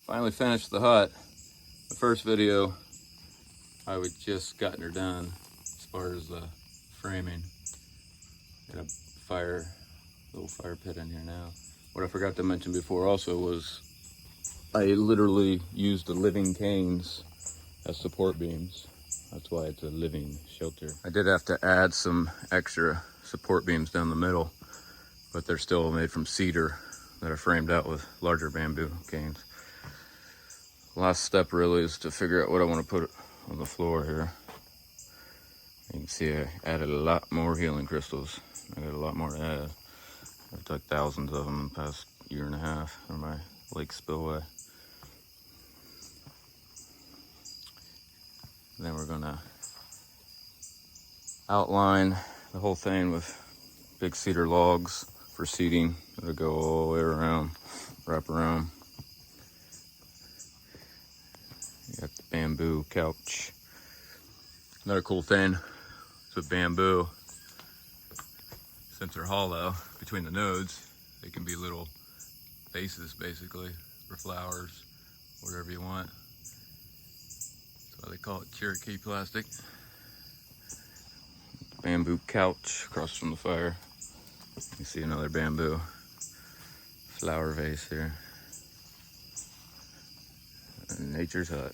Finally finished the hut. The first video, I would just gotten her done as far as the framing. Got a little fire pit in here now. What I forgot to mention before also was I literally used the living canes as support beams. That's why it's a living shelter. I did have to add some extra support beams down the middle, but they're still made from cedar that are framed out with larger bamboo canes. Last step really is to figure out what I want to put on the floor here. You can see I added a lot more healing crystals. I got a lot more to add. I've dug thousands of them in the past year and a half from my lake spillway. And then we're gonna outline the whole thing with big cedar logs for seating that'll go all the way around, wrap around. You got the bamboo couch. Another cool thing is with bamboo, since they're hollow between the nodes, they can be little bases basically for flowers, whatever you want. That's why they call it Cherokee plastic. Bamboo couch across from the fire. You can see another bamboo flower vase here. Nature's hut.